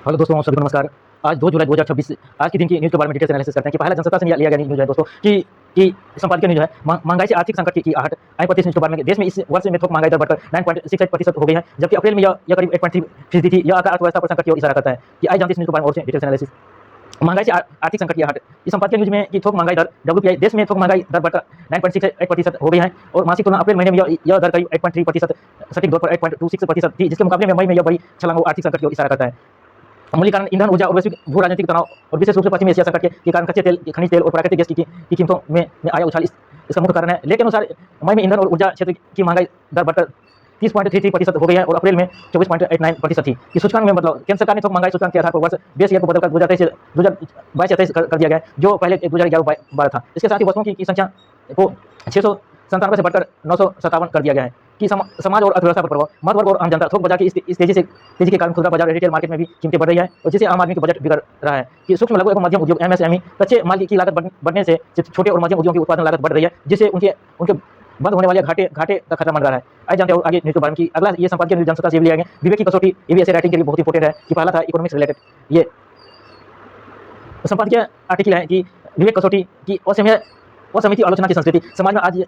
Hello दोस्तों, सभी को नमस्कार। आज 2 जुलाई 2026 आज के दिन की न्यूज़ के बारे में डिटेल से एनालिसिस करते हैं कि पहला जनसत्ता से लिया गया न्यूज़ है दोस्तों कि संपादकीय न्यूज़ है महंगाई से आर्थिक संकट की आहट। आई 25 न्यूज़ के बारे में देश में इस वर्ष में थोक महंगाई दर बढ़कर 9.68% हो गई है, जबकि अप्रैल में यह करीब 8.3% थी। यह आंकड़ा अर्थव्यवस्था पर संकट की ओर इशारा करता है कि आज जानते हैं इस न्यूज़ के बारे में और डिटेल से एनालिसिस। महंगाई से आर्थिक संकट की आहट। इस संपादकीय न्यूज़ में कि थोक महंगाई दर WPI देश में थोक महंगाई दर बढ़कर 9.68% हो गई है और मासिक तुलना अप्रैल महीने में यह दर करीब 8.3%, सटीक तौर पर 8.26% थी, जिसके मुकाबले में मई में यह बड़ी छलांग आर्थिक संकट की ओर इशारा करता है। मूल्य कारण ईंधन, ऊर्जा और वैश्विक भू राजनीतिक तनाव और विशेष रूप से पश्चिमी एशिया संकट के कारण कच्चे तेल, खनिज तेल और प्राकृतिक गैस की कीमतों में आया उछाल इसका मुख्य कारण है। लेख के अनुसार मई में ईंधन और ऊर्जा क्षेत्र की महंगाई दर बढ़कर 30.33% हो गई है और अप्रैल में 24.89% थी। कि सूचकांक में बदलाव। केंद्र सरकार ने थोक महंगाई सूचकांक के आधार पर वर्ष बेस ईयर को बदलकर 2022 कर दिया गया है, जो पहले 2011-12 था। इसके साथ ही वस्तुओं की संख्या को 697 से बढ़कर 957 कर दिया गया है। कि समाज और अर्थव्यवस्था पर प्रभाव। मध्य वर्ग और आम जनता। थोक बाजार की इस तेजी के कारण खुदरा बाजार रिटेल मार्केट में भी कीमतें बढ़ रही है और जिससे आम आदमी का बजट बिगड़ रहा है। कि सूक्ष्म लघु एवं मध्यम उद्योग MSME कच्चे माल की लागत बढ़ने से छोटे और मध्यम उद्योगों की उत्पादन लागत बढ़ रही है, जिससे उनके बंद होने वाले घाटे का खतरा मंडरा रहा है। आइए जानते हैं आगे न्यूज़ के बारे में। कि अगला ये संपादकीय न्यूज़ जनसत्ता से लिया गया। विवेक की कसौटी, ये भी ऐसे राइटिंग के लिए बहुत इंपॉर्टेंट है कि पहला था इकोनॉमिक्स रिलेटेड। ये संपादकीय आर्टिकल है कि विवेक कसौटी की असमिति आलोचना की संस्कृति। समाज में आज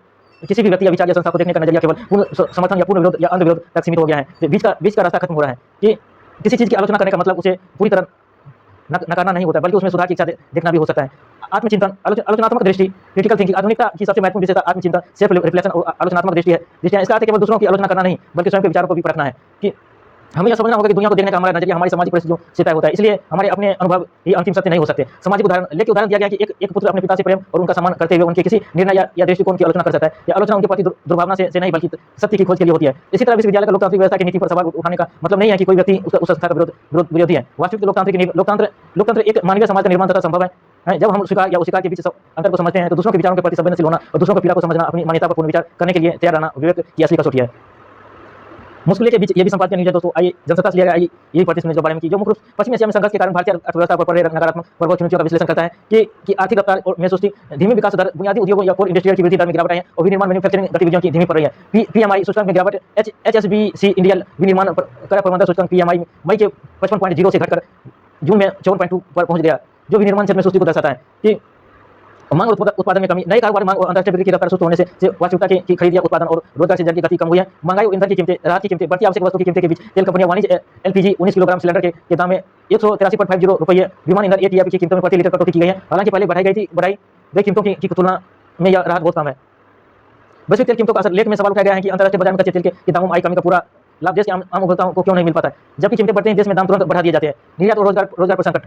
किसी भी व्यक्ति या विचार या संस्था को देखने का नजरिया केवल पूर्ण समर्थन या पूर्ण विरोध या अंध विरोध तक सीमित हो गया है। तो बीच का रास्ता खत्म हो रहा है। कि किसी चीज़ की आलोचना करने का मतलब उसे पूरी तरह नकारना नहीं होता, बल्कि उसमें सुधार की इच्छा देखना भी हो सकता है। आत्मचिंतन, आलोचनात्मक दृष्टि, क्रिटिकल थिंकिंग आधुनिकता की सबसे महत्वपूर्ण विशेषता आत्मचिंतन, सेल्फ रिफ्लेक्शन और आलोचनात्मक दृष्टि है। इसका अर्थ केवल दूसरों की आलोचना करना नहीं, बल्कि स्वयं के विचारों को भी परखना है। कि हमें यह समझना होगा कि दुनिया को देखने का हमारा नजरिया हमारी सामाजिक परिस्थितियों से तय होता है, इसलिए हमारे अपने अनुभव ही अंतिम सत्य नहीं हो सकते। सामाजिक उदाहरण दिया गया कि एक पुत्र अपने पिता से प्रेम और उनका सम्मान करते हुए उनके किसी निर्णय या दृष्टिकोण की आलोचना कर सकता है। यह आलोचना उनके प्रति दुर्भावना से नहीं, बल्कि सत्य की खोज के लिए होती है। इसी तरह विश्वविद्यालय का लोकतांत्रिक व्यवस्था की नीति पर सवाल उठाने का मतलब नहीं है कि कोई व्यक्ति उस संस्था का विरोधी है। वास्तविक लोकतंत्र एक मानवीय समाज का निर्माण तथा संभव है जब हम स्वीकार या अस्वीकार के बीच अंतर को समझते हैं। तो दूसरों के विचारों के प्रति संवेदनशील होना और दूसरों की पीड़ा को समझना, अपनी मान्यता पर पूर्ण विचार करने के लिए तैयार रहना विवेक की असली कसौटी है। मुश्किल के बीच ये भी संपादकीय न्यूज़ है दोस्तों। आइए जनसत्ता से लिया गया यही 25 न्यूज़ के बारे में कि जो मुख्य रूप पश्चिमी एशिया में संघर्ष के कारण भारतीय अर्थव्यवस्था पर पड़ रहे नकारात्मक प्रभाव चुनौतियों का विश्लेषण करता है। कि आर्थिक रफ्तार और में सुस्ती, धीमी विकास दर, बुनियादी उद्योगों या कोर इंडस्ट्रियल की वृद्धि दर में गिरावट आई है और विनिर्माण मैन्युफैक्चरिंग गतिविधियों की धीमी पड़ रही है। PMI सूचकांक में गिरावट। HSBC इंडिया विनिर्माण क्रय प्रबंधन सूचकांक PMI मई के 55.0 से घटकर जून में 54.2 पर पहुंच गया, जो विनिर्माण क्षेत्र में सुस्ती को दर्शाता है। कि मांग और उत्पादन में कमी। नई कारोबार मांग और अंतर्राष्ट्रीय बिक्री की रफ्तार सुस्त होने से वास्तविकता की खरीद या उत्पादन और रोजगार से जल की गति कम हुई है। महंगाई और ईंधन की कीमतें, राहत की कीमतें, बढ़ती आवश्यक वस्तु की कीमतें के बीच तेल कंपनियां वाणिज्य LPG 19 किलोग्राम सिलेंडर के दाम में 183.50 रुपये, विमान ईंधन ATF की कीमतों में प्रति लीटर कटौती की गई है। हालांकि पहले बढ़ाई गई कीमतों की तुलना में यह राहत बहुत कम है। वैश्विक तेल कीमतों का असर। लेख में सवाल उठाया गया है कि अंतर्राष्ट्रीय बाजार में कच्चे तेल के दामों में आई कमी का पूरा लाभ देश के आम उपभोक्ताओं को क्यों नहीं मिल पाता है, जबकि कीमतें बढ़ते हैं देश में दाम तुरंत बढ़ा दिए जाते हैं। निर्यात और रोजगार पर संकट।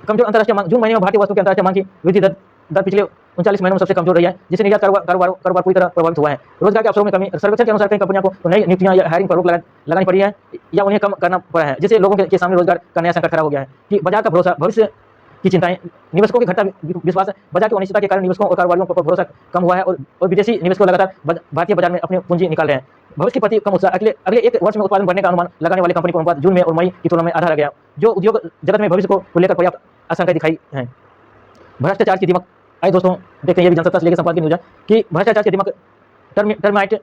कमजोर अंतर्राष्ट्रीय मांग। जून महीने में भारतीय वस्तु के अंतर्राष्ट्रीय मांग की वृद्धि दर पिछले 39 महीनों में सबसे कमजोर रही है, जिससे निर्यात कारोबार पूरी तरह प्रभावित हुआ है। रोजगार के अवसरों में कमी। सर्वेक्षण के अनुसार कई कंपनियों को नई नियुक्तियां या हायरिंग पर रोक लगानी पड़ी है या उन्हें कम करना पड़ा है, जिससे लोगों के सामने रोजगार का नया संकट खड़ा हो गया है। कि बाजार का भरोसा, भविष्य की चिंताएं, निवेशकों के घटता विश्वास। बाजार की अनिश्चितता के कारण निवेशकों और कारोबारियों पर भरोसा कम हुआ है और विदेशी निवेशकों लगातार भारतीय बाजार में अपनी पूंजी निकाल रहे हैं। भविष्य के प्रति कम उत्साह। अगले एक वर्ष में उत्पादन बढ़ने का अनुमान लगाने वाली कंपनी का अनुपात जून में और मई की तुलना में आधा रह गया, जो उद्योग जगत में भविष्य को लेकर पर्याप्त आशंकाएं दिखाई है। भ्रष्टाचार की दिमक। आइए दोस्तों देखते हैं ये भी जनसत्ता से लेकर संपादकीय न्यूज़ है कि भ्रष्टाचार की दिमक, टर्माइट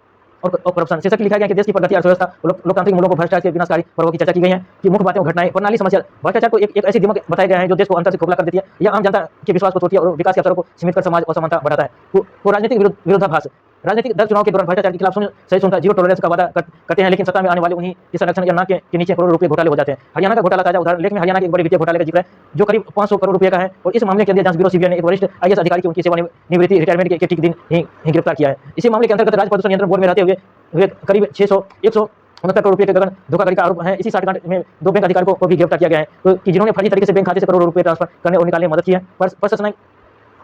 और करप्शन। शीर्षक लिखा गया कि देश की प्रगति, अर्थव्यवस्था, लोकतांत्रिक मूल्यों को भ्रष्टाचार के विनाशकारी प्रभाव की चर्चा की गई है। कि मुख्य बातें और घटनाएं, प्रणाली, समस्या। भ्रष्टाचार को एक ऐसी दिमक बताया गया है जो देश को अंतर से खोखला कर देती है। यह आम जनता के विश्वास को तोड़ती है और विकास के अवसरों को सीमित कर समाज असमानता बढ़ाता है। को राजनीतिक विरोधाभास। राजनीतिक दल चुनाव के दौरान भ्रष्टाचार के खिलाफ सहिष्णुता, जीरो टॉलरेंस का वादा करते हैं, लेकिन सत्ता में आने वाले उन्हीं के संरक्षण या नाक के नीचे करोड़ों रुपए घोटाले हो जाते हैं। हरियाणा का घोटाला ताजा उदाहरण। लेख में हरियाणा के एक बड़े वित्तीय घोटाले का जिक्र है जो करीब 500 करोड़ रुपए का है और इस मामले के अंदर जांच ब्यूरो CBI ने एक वरिष्ठ IAS अधिकारी की उनकी सेवानिवृत्ति रिटायरमेंट के ठीक दिन ही गिरफ्तार किया है। इसी मामले के अंतर्गत राज्य प्रदूषण नियंत्रण बोर्ड में रहते हुए करीब 169 करोड़ रुपए के धोखाधड़ी का आरोप है। इसी साठगांठ में 2 बैंक अधिकारियों को भी गिरफ्तार किया गया है कि जिन्होंने फर्जी तरीके से बैंक खाते से करोड़ों रुपए ट्रांसफर करने और निकालने में मदद की है।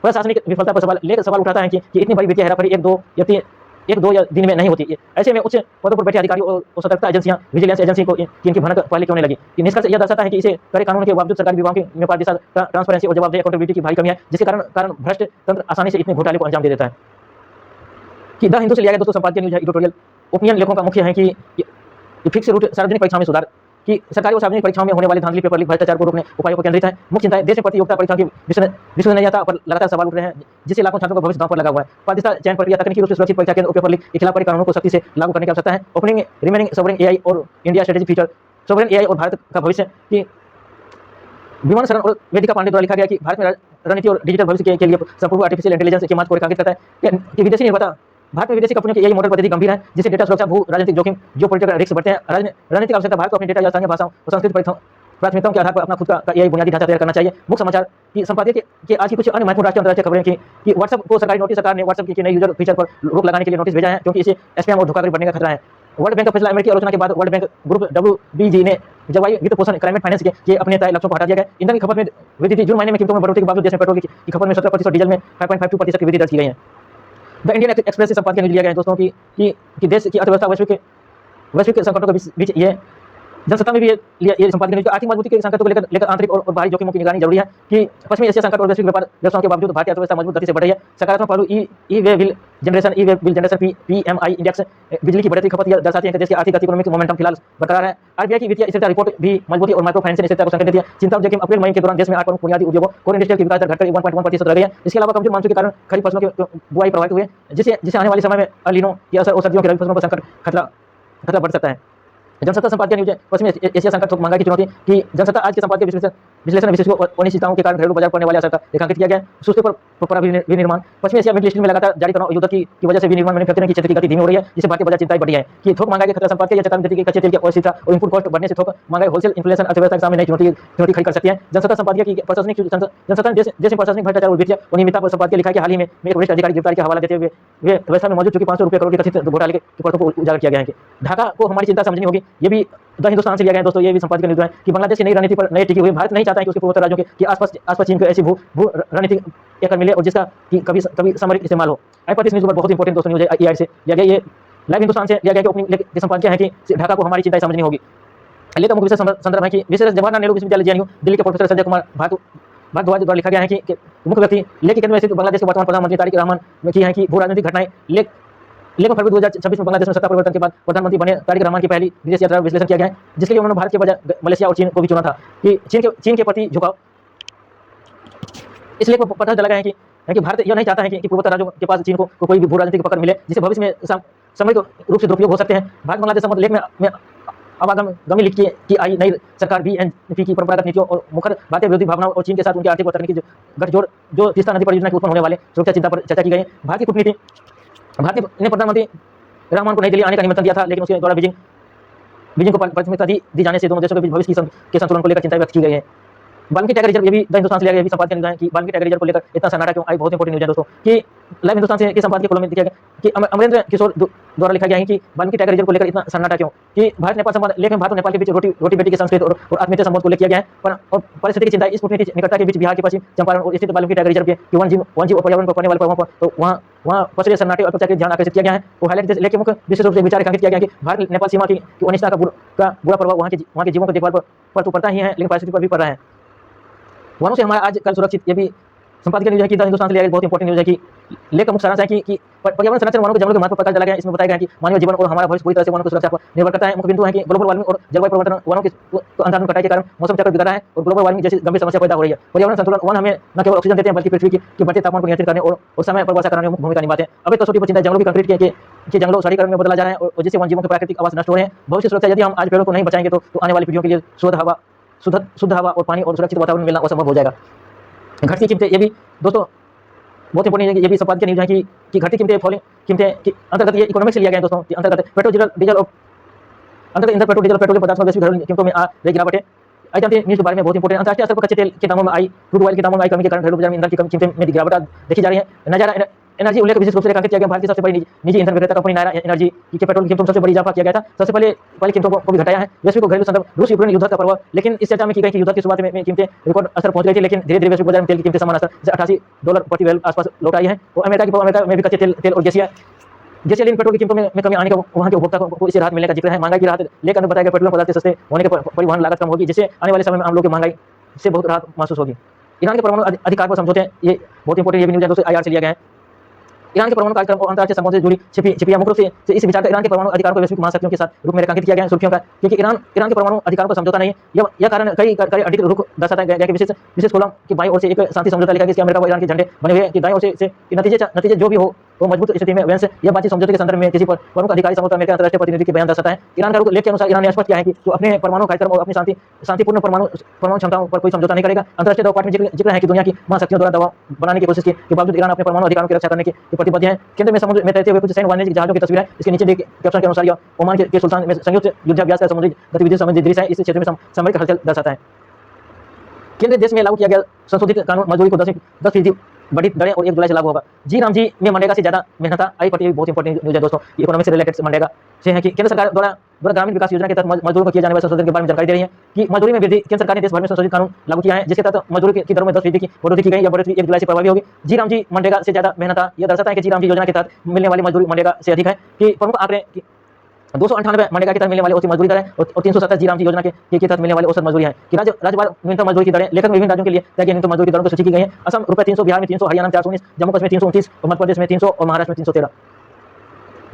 प्रशासनिक विफलता पर सवाल उठाता है कि इतनी बड़ी वित्तीय हेराफेरी एक दो या दिन में नहीं होती। ऐसे में उच्च पदों पर बैठे अधिकारियों और सतर्कता एजेंसियां, विजिलेंस एजेंसी को इनकी भनक पहले क्यों नहीं लगी। कि निष्कर्ष यह दर्शाता है कि इसे कड़े कानून के बावजूद सरकारी विभागों में पारदर्शिता, ट्रांसपेरेंसी और जवाबदेही अकाउंटेबिलिटी की भारी कमी है, जिसके कारण भ्रष्ट तंत्र आसानी से इतने घोटाले को अंजाम दे देता है। कि द हिंदू से लिया गया दोस्तों संपादकीय न्यूज़ है एडिटोरियल। ओपिनियन लेखों का मुख्य है कि फिक्स रूट सार्वजनिक परीक्षाओं में सुधार। कि सरकारी और सार्वजनिक परीक्षाओं में होने वाली धांधली, पेपर लीक, भ्रष्टाचार को रोकने उपायों पर केंद्रित है। मुख्य चिंताएं। देश में प्रतियोगिता परीक्षाओं की विश्वसनीयता पर लगातार सवाल उठ रहे हैं, जिससे लाखों छात्रों का भविष्य दांव पर लगा हुआ है। पारदर्शिता, चयन प्रक्रिया, तकनीकी रूप से सुरक्षित परीक्षा केंद्र और पेपर लीक के खिलाफ कड़े कानूनों को सख्ती से लागू करने की आवश्यकता है। ओपनिंग रिमेनिंग सोवरेन AI और India strategy future. Sovereign AI और भारत का भविष्य। कि विमान शरण और वेदिका पांडे द्वारा लिखा गया कि भारत में रणनीति और डिजिटल भविष्य के लिए संपूर्ण आर्टिफिशियल इंटेलिजेंस के महत्व को रेखांकित करता है कि विदेशी निर्माता भारत में विदेशी कंपनियों की यही मॉडल पर गंभीर है, जिससे डेटा सुरक्षा, भू राजनीतिक जोखिम, जियोपॉलिटिकल रिस्क बढ़ते हैं। रणनीतिक आवश्यकता, भारत को अपनी डेटा या स्थानीय भाषाओं और सांस्कृतिक प्राथमिकताओं के आधार पर अपना खुद का यही बुनियादी ढांचा तैयार करना चाहिए। मुख्य समाचार की संपादकीय के आज की कुछ अन्य महत्वपूर्ण राष्ट्रीय अंतर्राष्ट्रीय खबरें कि व्हाट्सएप को सरकारी नोटिस, सरकार ने व्हाट्सएप के नए यूजर फीचर पर रोक लगाने के लिए नोटिस भेजा है, क्योंकि इसे स्पैम और धोखाधड़ी बढ़ने का खतरा है। वर्ल्ड बैंक का फैसला, अमेरिकी आलोचना के बाद वर्ल्ड बैंक ग्रुप WBG ने जलवायु वित्त पोषण क्लाइमेट फाइनेंस के अपने तय लक्ष्यों को हटा दिया गया। ईंधन की खपत में वृद्धि थी। जून महीने में कीमतों में बढ़ोतरी के बावजूद देश में पेट्रोल की खपत में 17% और डीजल में 5.52% की वृद्धि दर्ज की गई है। द इंडियन एक्सप्रेस से संपादकीय न्यूज लिया गया है दोस्तों कि देश की अर्थव्यवस्था वैश्विक संकटों के बीच ये जनसत्ता में भी ये संपादकीय न्यूज आर्थिक मजबूती के संकटों को लेकर आंतरिक और बाहरी जोखिमों की निगरानी जरूरी है कि पश्चिमी एशिया संकट और वैश्विक व्यापार व्यवसायों के बावजूद भारतीय अर्थव्यवस्था मजबूत गति से बढ़ रही है। सकारात्मक पहलू e way bill generation PMI index बिजली की बढ़ती खपत दर्शाती है कि देश की आर्थिक इकोनॉमिक मोमेंटम फिलहाल बरकरार है। RBI की वित्तीय स्थिरता रिपोर्ट भी मजबूती और माइक्रो फाइनेंशियल स्थिरता को संकेत देती है। चिंता है कि अप्रैल मई के दौरान देश में 8 प्रमुख बुनियादी उद्योगों कोर इंडस्ट्री की विकास दर घटकर 1.1% रह गई है। इसके अलावा कमजोर मानसून के कारण खरीफ फसलों की बुआई प्रभावित हुई है, जिससे आने वाले समय में अल नीनो के असर और सर्दियों की रबी फसलों पर संकट खतरा बढ़ सकता है। जनसत्ता संपादकीय न्यूज पश्चिमी एशिया संकट, थोक महंगाई की चुनौती की जनसत्ता आज के संपादकीय विश्लेषण विशेषज्ञों और अनिश्चितताओं के कारण घरेलू बाजार पड़ने वाले असर का रेखांकित किया गया है। सूखे पर विनिर्माण, पश्चिमी एशिया मिडिल ईस्ट में लगातार जारी तनाव युद्ध की वजह से विनिर्माण मैन्युफैक्चरिंग की क्षेत्र की गति धीमी हो रही है, जिससे भारतीय बाजार चिंताएं बढ़ी है कि थोक महंगाई के खतरा। संपादकीय यह चेतावनी देती है कि कच्चे तेल की अस्थिरता और इनपुट कॉस्ट बढ़ने से थोक महंगाई, होलसेल इन्फ्लेशन अर्थव्यवस्था के सामने नई चुनौती खड़ी कर सकती है। जनसत्ता संपादकीय की प्रशासनिक जनसत्ता देश में प्रशासनिक भ्रष्टाचार और वित्तीय अनियमितता पर संपादकीय लिखा है कि हाल ही में एक वरिष्ठ अधिकारी गिरफ्तारी का हवाला देते हुए वे व्यवस्था में मौजूद चुकी 500 रुपये करोड़ के कथित घोटाले के पड़ों को उजागर किया गया है कि ढाका को हमारी चिंता समझनी होगी। ये भी द हिंदुस्तान से लिया गया है दोस्तों। ये भी संपादकीय न्यूज है कि बांग्लादेश की नई रणनीति पर नई टिकी हुई। भारत नहीं चाहता है कि उसके पूर्वोत्तर राज्यों के आसपास चीन को ऐसी भू रणनीतिक एकड़ मिले और जिसका कि कभी सामरिक इस्तेमाल हो। पर इस न्यूज पर बहुत इंपॉर्टेंट दोस्तों न्यूज है, EI से लिया गया। ये लाइव हिंदुस्तान से लिया गया कि ओपनिंग के संपादकीय है कि ढाका को हमारी चिंताएं समझनी होगी। लेकर मुख्य विषय संदर्भ है कि विशेष जवाहरलाल नेहरू विश्वविद्यालय JNU दिल्ली के प्रोफेसर संजय कुमार भारद्वाज द्वारा लिखा गया है कि मुख्य व्यक्ति लेख के केंद्र में स्थित बांग्लादेश के वर्तमान प्रधानमंत्री तारिक रहमान में की है कि भू राजनीतिक घटनाएं। लेकिन फरवरी 2026 में बांग्लादेश में सत्ता परिवर्तन के बाद प्रधानमंत्री बने तारिक रहमान की पहली विदेश यात्रा विश्लेषण किया गया है, जिसके लिए उन्होंने भारत के बजाय मलेशिया और चीन को भी चुना था कि चीन के प्रति झुकाव। इसलिए पता चला गया है कि भारत यह नहीं चाहता है कि पूर्वोत्तर राज्यों के पास चीन को कोई भी भू राजनीतिक पकड़ मिले, जिसे भविष्य में सामरिक रूप से दुरुपयोग हो सकते हैं। भारत बांग्लादेश संबंध लेख में आवागमी लिख की आई नई सरकार BNP की परंपरागत नीतियों और मुखर भारतीय विरोधी भावनाओं और चीन के साथ उनकी आर्थिक और तकनीकी गठजोड़ जो तीस्ता नदी परियोजना के उत्पन्न होने वाले सुरक्षा चिंता पर चर्चा की गई है। भारत की कूटनीति, भारत ने प्रधानमंत्री रहमान को नई दिल्ली आने का निमंत्रण दिया था, लेकिन उसके द्वारा बीजिंग को प्राथमिकता दी जाने से दोनों देशों के बीच भविष्य के संतुलन को लेकर चिंता व्यक्त की गई है। वाल्मीकि टाइगर रिजर्व, ये भी द हिंदुस्तान से लिया गया, ये भी संपादकीय न्यूज है कि वाल्मीकि टाइगर रिजर्व को लेकर इतना सन्नाटा क्यों आई। बहुत इंपॉर्टेंट न्यूज है दोस्तों कि लाइव हिंदुस्तान से के संपादकीय कॉलम में लिखा गया कि अमरेंद्र किशोर द्वारा लिखा गया है कि वाल्मीकि टाइगर रिजर्व को लेकर इतना सन्नाटा क्यों, कि भारत नेपाल संबंध लेख में भारत और नेपाल के बीच रोटी बेटी के संस्कृत और आत्मीयता संबंध को लेकर किया गया है। और परिस्थिति की चिंता इस कूटनीति निकटता के बीच बिहार के पश्चिम चंपारण और स्थित वाल्मीकि टाइगर रिजर्व के वन्यजीव और पर्यावरण पर पड़ने वाले प्रभाव पर तो वहाँ पसरे सन्नाटे और अत्याचार के ध्यान आकर्षित किया गया है। वो हाईलाइट लेख के मुख्य विशेष रूप से विचार रेखांकित किया गया है कि भारत नेपाल सीमा की अनिश्चितता का बुरा प्रभाव वहाँ के जीवों की देखभाल पर तो पड़ता ही है, लेकिन परिस्थिति पर भी पड़ रहा है। वनों से हमारा आज कल सुरक्षित, ये भी संपादकीय न्यूज है कि द हिंदुस्तान से लिया गया। बहुत इंपॉर्टेंट न्यूज है कि लेख का मुख्य सारांश है कि पर्यावरण संरक्षण वनों के जंगलों के महत्व पर प्रकाश डाला गया है। इसमें बताया गया है कि मानवीय जीवन और हमारा भविष्य पूरी तरह से वनों की सुरक्षा पर निर्भर करता है। मुख्य बिंदु है कि ग्लोबल वार्मिंग और जलवायु परिवर्तन वनों की अंधाधुंध कटाई के कारण मौसम चक्र बिगड़ रहा है और ग्लोबल वार्मिंग जैसी गंभीर समस्या पैदा हो रही है। पर्यावरण संतुलन, वन हमें न केवल ऑक्सीजन देते हैं बल्कि पृथ्वी के बढ़ते तापमान को नियंत्रित करने और समय पर वर्षा कराने में भूमिका निभाते हैं। अब कसौटी पर चिंता जंगलों की कंक्रीट के जंगलों शहरीकरण में बदला जा रहा है और जिससे वन जीवों के प्राकृतिक आवास नष्ट हो रहे हैं। भविष्य सुरक्षा, यदि हम आज पेड़ों को नहीं बचाएंगे तो आने वाली पीढ़ियों के लिए शुद्ध हवा और पानी और सुरक्षित वातावरण मिलना असंभव हो जाएगा। घटती कीमतें, ये भी दोस्तों बहुत इंपॉर्टेंट है कि ये भी संपादकीय न्यूज है कि घटती कीमतें, फॉलिंग कीमतें के अंतर्गत ये इकोनॉमिक्स से लिया गया है दोस्तों कि अंतर्गत पेट्रोल डीजल और पेट्रोलियम पदार्थों वैश्विक घरेलू कीमतों में आ रही गिरावट है। आई जानते हैं न्यूज के बारे में बहुत इंपॉर्टेंट। अंतर्राष्ट्रीय स्तर पर कच्चे तेल के दामों में आई, क्रूड ऑयल के दामों में आई कमी के कारण घरेलू बाजार में ईंधन की कीमतें में गिरावट देखी जा रही है। नजारा एनर्जी उल्लेख विशेष रूप से रेखांकित किया गया। भारत की सबसे बड़ी निजी ईंधन विक्रेता कंपनी नायरा एनर्जी की पेट्रोल कीमतों में सबसे बड़ी इजाफा किया गया था। सबसे पहले कीमतों को भी घटाया है। वैश्विक घरेलू संदर्भ, रूस यूक्रेन युद्ध का प्रभाव, लेकिन इस चर्चा में की गई कि युद्ध की शुरुआत में कीमतें रिकॉर्ड स्तर पहुंच गई थी, लेकिन धीरे धीरे वैश्विक बाजार में तेल की कीमतें समान स्तर जैसे $88 प्रति बैरल आसपास लौट आई है। और अमेरिका में भी कच्चे तेल और गैसीय पेट्रोल की कीमतों में कमी आने का वहाँ के उपभोक्ता को इससे राहत मिलने का जिक्र है। महंगाई की राहत लेकर बताया गया पेट्रोल पदार्थ के सस्ते होने के परिवहन लागत कम होगी, जिससे आने वाले समय में आम लोगों की महंगाई से बहुत राहत महसूस होगी। ईरान के परमाणु अधिकार पर समझौते, ये बहुत इंपॉर्टेंट, ये भी न्यूज है दोस्तों, IR से लिया गया है ईरान के परमाणु कार्यक्रम और अंतर्राष्ट्रीय संबंधों से जुड़ी छिपी मुख्य रूप से इस विचार का ईरान के परमाणु अधिकारों को वैश्विक महाशक्तियों के साथ रूप में रेखांकित किया गया है सुर्खियों का, क्योंकि ईरान के परमाणु अधिकारों को समझौता नहीं है। यह कारण कई अधिक रुख दर्शाता गया कि विशेष कोलम की बाईं ओर से एक शांति समझौता लिखा गया, इसके अमेरिका और ईरान के झंडे बने हुए हैं कि दाईं ओर से नतीजे जो भी हो वो मजबूत स्थिति में वेंस यह बातचीत समझौते के संदर्भ में किसी प्रमुख अधिकारी समूह अमेरिका अंतर्राष्ट्रीय प्रतिनिधि के बयान दर्शाता है। ईरान का लेख के अनुसार ईरान ने स्पष्ट किया है कि वो अपने परमाणु कार्यक्रम और अपनी शांतिपूर्ण परमाणु क्षमताओं पर कोई समझौता नहीं करेगा। अंतर्राष्ट्रीय दबाव पाठ में जिक्र है कि दुनिया की महाशक्तियों द्वारा दबाव बनाने की कोशिश के बावजूद ईरान अपने परमाणु अधिकारों की रक्षा करने के प्रतिबद्ध है। केंद्र में समुद्र में तैरते हुए कुछ सैन्य वाणिज्यिक जहाजों की तस्वीर है। इसके नीचे कैप्शन के अनुसार यह ओमान के सुल्तान में संयुक्त युद्धाभ्यास का समुद्री गतिविधि संबंधी दृश्य है। इस क्षेत्र में सामरिक हलचल दर्शाता है। केंद्रीय देश में लागू किया गया संशोधित कानून मजदूरी को 10% बढ़ी दरें और 1 जुलाई से लागू होगा। जी राम जी में मनरेगा से ज्यादा मेहनत आई पट्टी बहुत इंपॉर्टेंट न्यूज है दोस्तों, इकोनॉमिक से रिलेटेड मनरेगा से है कि केंद्र सरकार द्वारा ग्रामीण विकास योजना के तहत मजदूरों को किए जाने वाले संशोधन के बारे में जानकारी दे रही है कि मजदूरी में वृद्धि। केंद्र सरकार ने देश भर में संशोधित कानून लागू किया है जिसके तहत मजदूरी की दरों में 10% की बढ़ोतरी की गई। यह बढ़ोतरी 1 जुलाई से प्रभावी होगी। जी राम जी मनरेगा से ज्यादा मेहनत यह दर्शाता है कि जी राम जी योजना के तहत मिलने वाली मजदूरी मनरेगा से अधिक है। कि प्रमुख आंकड़े 298 मनरेगा के तहत मिलने वाली औसत मजदूरी दरें और 370 जी राम जी योजना के तहत मिलने वाली औसत मजदूरी है कि राज्यवार न्यूनतम मजदूरी की दरें लेखक में विभिन्न राज्यों के लिए तय न्यूनतम मजदूरी की दरों की सूची की गई है। असम ₹300, बिहार में 300, हरियाणा में 419, जम्मू कश्मीर 329 और मध्य प्रदेश में 300 और महाराष्ट्र में 313।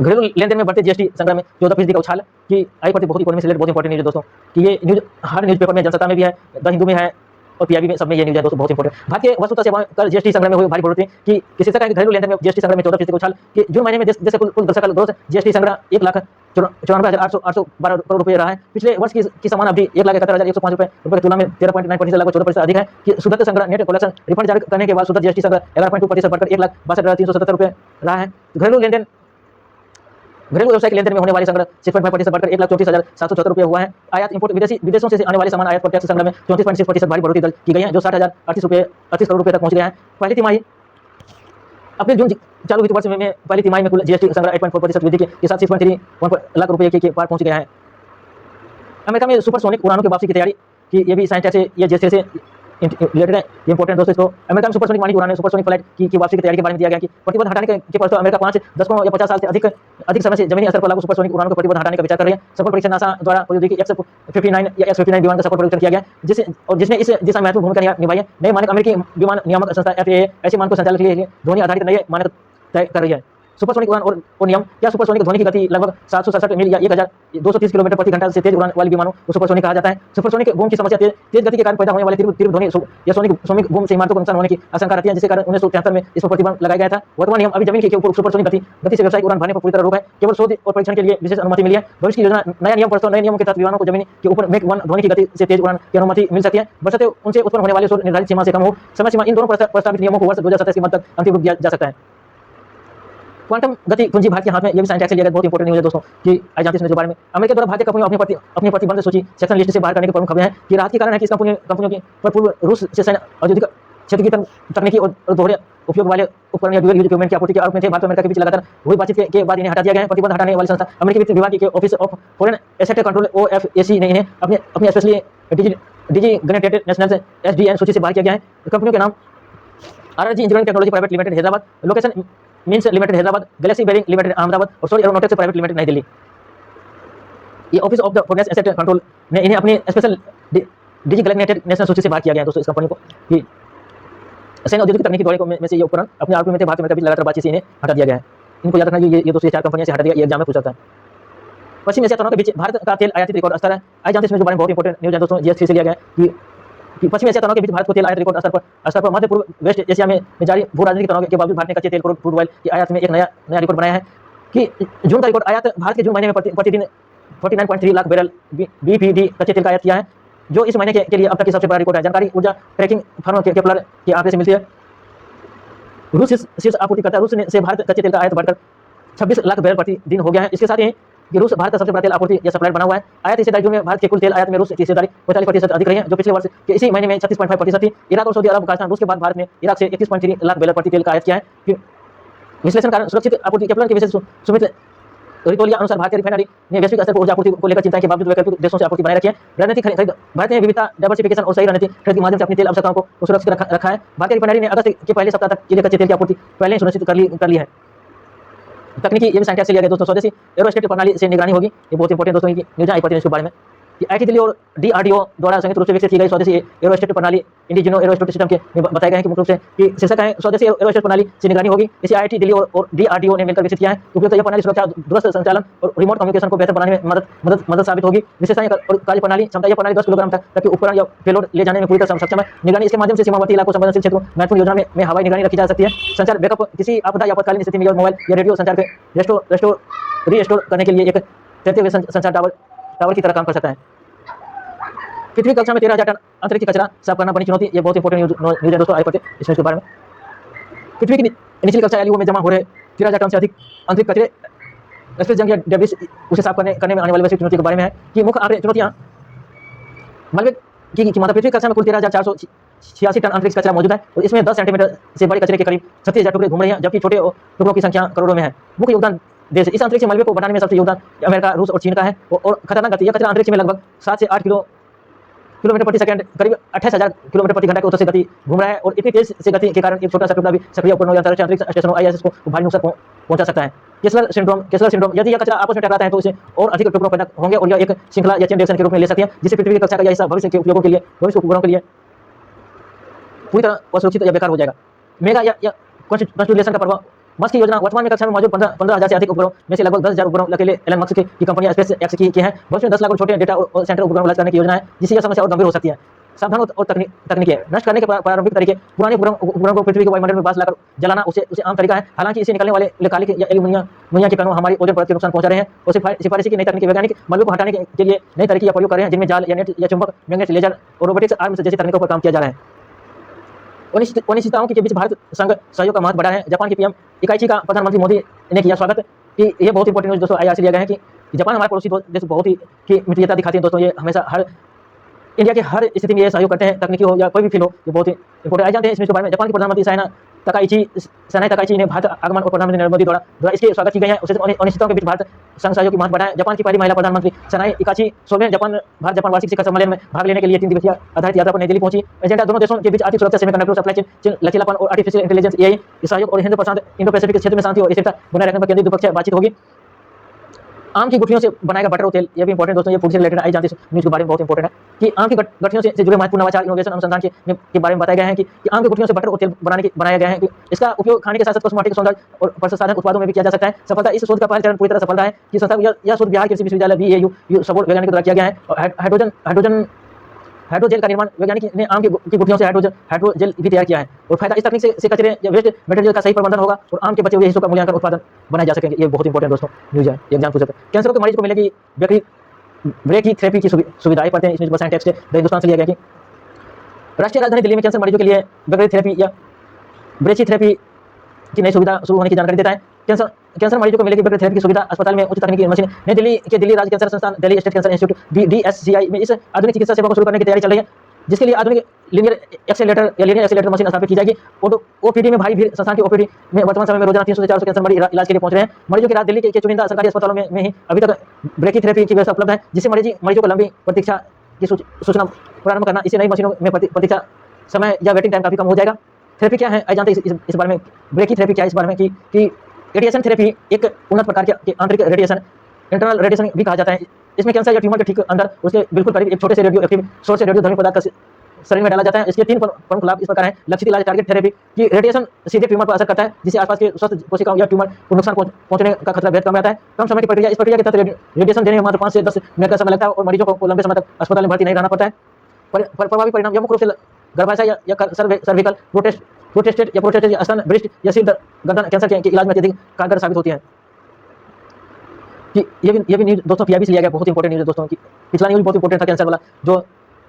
घरेलू लेनदेन में बढ़ते जीएसटी संग्रह में 14% का उछाल की आई पट्टी बहुत इकोनॉमी से रिलेटेड बहुत इंपॉर्टेंट न्यूज है दोस्तों कि ये न्यूज हर न्यूज पेपर में, जनसत्ता में भी है, द हिंदू में है और पीआईबी में, सब में ये न्यूज है दोस्तों बहुत इंपॉर्टेंट। भारत के वस्तु सेवा कर जीएसटी संग्रह में हुई भारी बढ़ोतरी की किसी तरह के घरेलू लेनदेन में जीएसटी संग्रह में 14% का उछाल कि जून महीने में देश के कुल दशक ग्रोथ जीएसटी संग्रह 1,94,812 करोड़ रुपये रहा है। पिछले वर्ष की समान अवधि 1,71,105 रुपये की तुलना में 13.9% लगभग 14% अधिक है कि शुद्ध संग्रह नेट कलेक्शन रिफंड जारी करने के बाद शुद्ध जीएसटी संग्रह 11.2% बढ़कर 1,62,377 रुपये रहा है। घरेलू व्यवसाय के लेनदेन में होने वाली संग्रह 6.5% बढ़कर 1,34,774 रुपये हुआ है। आयात इंपोर्ट विदेशों से आने वाले सामान आयात पर टैक्स संग्रह में 34.6% भारी बढ़ोतरी दर्ज की गई है जो 60,038 करोड़ रुपये तक पहुंच गया है। पहली तिमाही अपने जून चालू वित्त वर्ष में पहली तिमाही में कुल जीएसटी संग्रह 8.4% वृद्धि के साथ 6.31 लाख रुपये के पार पहुंच गया है। अमेरिका में सुपरसोनिक उड़ानों की वापसी की तैयारी कि ये भी साइंस टैक्स से, ये जीएसटी से रिलेटेड है, ये इंपॉर्टेंट दोस्तों। इसको अमेरिका में सुपरसोनिक वाणिज्यिक उड़ानें सुपरसोनिक फ्लाइट की वापसी की तैयारी के बारे में दिया गया कि प्रतिबंध हटाने के पर अमेरिका 5 दशकों या 50 साल से अधिक समय से जमीनी स्तर पर लागू सुपरसोनिक उड़ानों को प्रतिबंध हटाने का विचार कर रही है। सफल परीक्षण नासा द्वारा प्रौद्योगिकी X-59 या X-59 विमान का सफल परीक्षण किया गया जिसने इस दिशा में महत्वपूर्ण भूमिका निभाई है। नए मानक अमेरिकी विमान नियामक संस्था FAA ऐसे मानकों संचालन के लिए ध्वनि आधारित नए मानक तय कर रही है। सुपरसोनिक उड़ान और नियम क्या सुपरसोनिक ध्वनि की गति लगभग 767 मील या 1230 किलोमीटर प्रति घंटा से तेज उड़ान वाले विमानों को सुपरसोनिक कहा जाता है। सुपरसोनिक बूम की समस्या तेज गति के कारण पैदा होने वाली तीव्र ध्वनि या सोनिक बूम से इमारतों को नुकसान होने की आशंका रहती है, जिसके कारण 1973 में इस पर प्रतिबंध लगाया गया था। वर्तमान नियम अभी जमीन के ऊपर सुपरसोनिक गति से व्यावसायिक उड़ान भरने पर पूरी तरह रोक है। केवल शोध और परीक्षण के लिए विशेष अनुमति मिली है। भविष्य की योजना नया नियम प्रस्ताव नए नियमों के तहत विमानों को जमीन के ऊपर मैक 1 ध्वनि की गति से तेज उड़ान की अनुमति मिल सकती है, बशर्ते उनसे उत्पन्न होने वाले शोर निर्धारित सीमा से कम हो। समय सीमा इन दोनों प्रस्तावित नियमों को वर्ष 2027 के मध्य तक अंतिम रूप दिया जा सकता है। क्वांटम गति कुंजी भारत के हाथ में, ये भी साइंस टैक्स से लिया गया बहुत इंपॉर्टेंट न्यूज है दोस्तों कि आज जानते हैं इसके बारे में। अमेरिका द्वारा भारतीय कंपनियों अपनी प्रतिबंध सूची सेक्शन लिस्ट से बाहर करने की प्रमुख खबरें हैं कि राहत के कारण है कि इस कंपनियों की पर पूर्व रूस से सैन्य औद्योगिक क्षेत्र की तकनीकी और दोहरे उपयोग वाले उपकरण या ड्यूअल यूज इक्विपमेंट की आपूर्ति के आरोप में थे। भारत और अमेरिका के बीच लगातार हुई बातचीत के बाद इन्हें हटा दिया गया है। प्रतिबंध हटाने वाली संस्था अमेरिकी वित्त विभाग के office of foreign asset control OFAC ने इन्हें अपनी स्पेशली डिजिग्नेटेड नेशनल SDN सूची से बाहर किया गया है। कंपनियों के नाम RRG engineering technology private limited Hyderabad, location means limited Hyderabad, Galaxy bearing limited Ahmedabad और Sol aeronautics private limited New Delhi. ये office of the foreign asset control ने इन्हें अपनी स्पेशल डिजिग्नेटेड नेशनल सूची से बाहर किया गया है दोस्तों। इस कंपनी को कि सैन्य औद्योगिक तकनीकी दौरे में से ये उपकरण अपने आरोप में थे। भारत में कभी लगातार बातचीत से इन्हें हटा दिया गया है। इनको याद रखना ये दोस्तों 4 कंपनियों से हटा दिया, ये एग्जाम में पूछ सकता है। पश्चिम एशिया तनाव के बीच भारत का तेल आयातित रिकॉर्ड स्तर है। आज जानते हैं इसमें जो बारे में बहुत इंपॉर्टेंट न्यूज है दोस्तों, GS3 से लिया गया है कि पश्चिम एशिया तनाव के बीच भारत को तेल आयात रिकॉर्ड स्तर पर मध्य पूर्व वेस्ट एशिया में जारी भू राजनीतिक तनाव के बावजूद भारत ने कच्चे तेल क्रूड ऑयल की आयात में एक नया रिकॉर्ड बनाया है कि जून का रिकॉर्ड आयात भारत के जून महीने में प्रतिदिन 49.3 लाख बैरल BPD कच्चे तेल का आयात किया है, जो इस महीने के लिए अब तक की सबसे बड़ा रिकॉर्ड है। जानकारी ऊर्जा ट्रैकिंग फर्म केपलर के आंकड़े से मिलती है। रूस शीर्ष आपूर्तिकर्ता रूस से भारत कच्चे तेल का आयात बढ़कर 26 लाख बैरल प्रति दिन हो गया है। इसके साथ ही कि रूस भारत का सबसे बड़ा तेल आपूर्ति या सप्लायर बना हुआ है। आयात हिस्सेदारी जून में भारत के कुल तेल आयात में रूस की हिस्सेदारी 45% अधिक रही है, जो पिछले वर्ष के इसी महीने में 36.5% थी। इराक और सऊदी अरब का रूस के बाद भारत ने इराक से 31.3 लाख बैरल प्रति तेल का आयात किया है। विश्लेषण कारण सुरक्षित आपूर्ति केपलर के विशेष सुमित रितोलिया अनुसार भारतीय रिफाइनरी ने वैश्विक स्तर पर ऊर्जा आपूर्ति को लेकर चिंता के बावजूद वैकल्पिक देशों से आपूर्ति बनाए रखी है। रणनीतिक खरीद भारत ने विविधता, डाइवर्सिफिकेशन और सही रणनीतिक खरीद के माध्यम से अपनी तेल आवश्यकताओं को सुरक्षित रखा है। भारतीय रिफाइनरी ने अगस्त के पहले सप्ताह तक के लिए कच्चे तेल की आपूर्ति पहले ही सुनिश्चित कर ली है। तकनीकी ये भी साइंस से लिया गया दोस्तों। स्वदेशी एरोस्टेट प्रणाली से निगरानी होगी, ये बहुत इंपॉर्टेंट दोस्तों की न्यूज आई पड़ती है इसके बारे में। कि आईआईटी दिल्ली और डीआरडीओ द्वारा संयुक्त रूप से विकसित की गई स्वदेशी एरोस्टेट प्रणाली इंडिजिनो एरोस्टेट सिस्टम के में बताए गए हैं कि मुख्य रूप से कि शीर्षक है स्वदेशी एरोस्टेट प्रणाली से निगरानी होगी। इसे आईआईटी दिल्ली और डीआरडीओ ने मिलकर विकसित किया है। उपयुक्त यह प्रणाली सुरक्षा, दूरस्थ संचालन और रिमोट कम्युनिकेशन को बेहतर बनाने में मदद साबित होगी। विशेषताएं और कार्य प्रणाली क्षमता, यह प्रणाली 10 किलोग्राम तक के उपकरण या पेलोड ले जाने में पूरी तरह सक्षम है। निगरानी, इसके माध्यम से सीमावर्ती इलाकों, संवेदनशील क्षेत्रों, महत्वपूर्ण योजना में हवाई निगरानी रखी जा सकती है। संचार बैकअप, किसी आपदा या आपातकालीन स्थिति में यह मोबाइल या रेडियो संचार के रिस्टोर करने के लिए एक तैरते हुए संचार टावर की तरह काम कर सकता है। पृथ्वी कक्षा में 13,000 टन अंतरिक्ष कचरा साफ करना बनी चुनौती। ये बहुत इंपॉर्टेंट न्यूज है दोस्तों, आए पढ़ते इसमें इसके बारे में। पृथ्वी की निचली कक्षा एलईओ में जमा हो रहे 13,000 टन से अधिक अंतरिक्ष कचरे, स्पेस जंग या डेब्रिस, उसे साफ करने में आने वाली वैश्विक चुनौती के बारे में है कि मुख्य आंकड़े चुनौतियां। मलबे की मात्रा, पृथ्वी कक्षा में कुल 13,486 टन अंतरिक्ष कचरा मौजूद है और इसमें 10 सेंटीमीटर से बड़े कचरे के करीब 36,000 टुकड़े घूम रहे हैं, जबकि छोटे टुकड़ों की संख्या करोड़ों में है। मुख्य योगदान देश, इस अंतरिक्ष मलबे को बढ़ाने में सबसे योगदान अमेरिका, रूस और चीन का है। और खतरनाक गति, यह कचरा अंतरिक्ष में लगभग 7 से 8 किलोमीटर प्रति सेकंड, करीब 28,000 किलोमीटर प्रति घंटा की उत्तर से गति घूम रहा है और इतनी तेज से गति के कारण एक छोटा सा टुकड़ा भी सक्रिय उपकरणों या अंतरिक्ष स्टेशनों आईएसएस को भारी नुकसान पहुंचा सकता है। केसलर सिंड्रोम, यदि यह कचरा आपस में टकराता है तो इसे और अधिक टुकड़ों पैदा होंगे और यह एक श्रृंखला या चेन रिएक्शन के रूप में ले सकती है, जिससे पृथ्वी की कक्षा का यह हिस्सा भविष्य के उपयोगों के लिए, भविष्य उपग्रहों के लिए पूरी तरह असुरक्षित या बेकार हो जाएगा। मेगा या कंस्टिट्यूशन का प्रभाव, मस्क की योजना, वर्तमान में कक्षा में मौजूद 15,000 से अधिक उपग्रहों में से लगभग 10,000 उपग्रहों अकेले एलन मस्क की कंपनी स्पेस एक्स की है। भविष्य में 10 लाख छोटे डेटा और सेंटर उपग्रहों लॉन्च करने की योजना है, जिससे यह समस्या और गंभीर हो सकती है। सावधान और तकनीकी है, नष्ट करने के प्रारंभिक तरीके, पुराने उपग्रहों को पृथ्वी के वायुमंडल में बास लाकर जलाना उसे आम तरीका है। हालांकि इसे निकलने वाले कालिक या एल्यूमिनियम के कणों हमारी ओजोन परत के नुकसान पहुंचा रहे हैं और सिफारिश की नई तकनीकी, वैज्ञानिक मलबे को हटाने के लिए नई तरीके का प्रयोग कर रहे हैं, जिनमें जाल या नेट या चुंबक, मैग्नेट, लेजर और रोबोटिक्स आर्म्स जैसी तकनीकों पर काम किया जा रहा है। अनिश्चितताओं के बीच भारत संघ सहयोग का महत्व बढ़ा है। जापान के पीएम इकाईची का प्रधानमंत्री मोदी ने किया स्वागत। कि ये बहुत इंपॉर्टेंट न्यूज दोस्तों आई लिया गया है कि जापान हमारे पड़ोसी देश बहुत ही की मित्रता दिखाती है दोस्तों। ये हमेशा इंडिया के हर स्थिति में ये सहयोग करते हैं, तकनीकी हो या कोई भी फील्ड हो, ये बहुत ही इंपॉर्टेंट। आई जानते हैं इसमें के बारे में। जापान के प्रधानमंत्री सनाई तकाइची ने भारत आगमन और प्रधानमंत्री नरेंद्र मोदी द्वारा इसके स्वागत की गई है। अनिश्चितताओं के बीच भारत संघ सहयोग की महत्व बढ़ाया। जापान की पहली महिला प्रधानमंत्री सनाई तकाइची 16वें भारत जापान वार्षिक शिखर सम्मेलन में भाग लेने के लिए 3 दिवसीय आधारित यात्रा पर नई दिल्ली पहुंची। एजेंडा दोनों देशों के बीच आर्थिक सुरक्षा, सेमीकंडक्टर सप्लाई चेन, लचीलापन और आर्टिफिशियल इंटेलिजेंस एआई सहयोग और हिंद प्रशांत इंडो पैसिफिक क्षेत्र में शांति और स्थिरता बनाए रखने पर केंद्रित द्विपक्षीय बातचीत होगी। आम की गुठलियों से बनाएगा बटर और तेल, ये भी इंपॉर्टेंट दोस्तों, ये फूड से रिलेटेड आई जानते न्यूज़ के बारे में बहुत इंपॉर्टेंट है कि आम की गठियों से जुड़े महत्वपूर्ण नवाचार, इनोवेशन, अनुसंधान के बारे में बताया गया है कि आम की गुठलियों से बटर और तेल बनाया गया है कि इसका उपयोग खाने के साथ साथ कॉस्मेटिक, सौंदर्य और प्रसाधन उत्पादों में भी किया जा सकता है। सफलता, इस शोध का पहला चरण पूरी तरह सफल रहा है कि संस्था यह शोध बिहार कृषि विश्वविद्यालय BAU सपोर्ट वैज्ञानिक द्वारा किया गया है। और हाइड्रोजेल का निर्माण वैज्ञानिक ने आम की गुठलियों से हाइड्रोजेल भी तैयार किया है। और फायदा, इस तकनीक से कचरे या वेस्ट मटेरियल का सही प्रबंधन होगा और आम के बचे हुए हिस्सों का मूल्यांकन उत्पादन बनाए जा सकेंगे। ये बहुत इंपॉर्टेंट दोस्तों न्यूज़ है, एग्जाम पूछ सकते हैं। कैंसर के मरीज को मिलेगी ब्रेकी थेरेपी की सुविधाएं पढ़ते हैं इसमें। बस टेक्स्ट द हिंदुस्तान से लिया गया कि राष्ट्रीय राजधानी दिल्ली में कैंसर मरीजों के लिए ब्रेकी थेरेपी या ब्रेची थेरेपी की नई सुविधा शुरू होने की जानकारी देता है। कैंसर मरीजों को मिलेगी ब्रेकी थेरेपी की सुविधा। अस्पताल में उच्च तकनीकी मशीन। नई दिल्ली के दिल्ली राज्य कैंसर संस्थान, Delhi state cancer institute DSCI में इस आधुनिक चिकित्सा सेवा को शुरू करने की तैयारी चल रही है, जिसके लिए आधुनिक लीनियर एक्सेलेरेटर मशीन स्थापित की जाएगी। ओपीडी में भारी भीड़, संस्थान की ओपीडी में वर्तमान समय में रोजाना 300 से 400 कैंसर मरीज इलाज के लिए पहुंच रहे हैं। मरीजों की रात दिल्ली के चुनिंदा सरकारी अस्पतालों में ही अभी तक ब्रेकी थेरेपी की व्यवस्था उपलब्ध है, जिससे मरीजों को लंबी प्रतीक्षा की सूचना प्रारंभ करना, इसे नई मशीनों में प्रतीक्षा समय या वेटिंग टाइम काफी कम हो जाएगा। थेरेपी क्या है, जानते हैं इस बारे में। ब्रेकी थेरेपी क्या है इस बारे में कि रेडिएशन थेरेपी एक उन्नत प्रकार के आंतरिक रेडिएशन, इंटरनल रेडिएशन भी कहा जाता है। इसमें कैंसर या ट्यूमर के ठीक अंदर उसके बिल्कुल करीब एक छोटे से रेडियो एक्टिव सोर्स से रेडियोधर्मी पदार्थ का शरीर में डाला जाता है। इसके 3 प्रमुख लाभ इस प्रकार हैं। लक्षित इलाज, टारगेट थेरेपी की रेडिएशन सीधे ट्यूमर पर असर करता है, जिससे आसपास के स्वस्थ कोशिकाओं या ट्यूमर को नुकसान पहुंचने का खतरा बेहद कम रहता है। कम समय की प्रक्रिया, इस प्रक्रिया के तहत रेडिएशन देने में मात्र 5 से 10 मिनट का समय लगता है और मरीजों को लंबे समय तक अस्पताल में भर्ती नहीं रहना पड़ता है। प्रभावी परिणाम, मुख्य रूप से गर्भाशय या सर्विकल, प्रोस्टेट या स्तन, ब्रेस्ट या सिर गर्दन कैंसर के इलाज में अत्यधिक कारगर साबित होती है। कि ये भी न्यूज़ दोस्तों PIB से लिया गया, बहुत इंपॉर्टेंट न्यूज़ है दोस्तों। कि पिछला न्यूज़ बहुत इंपॉर्टेंट था कैंसर वाला, जो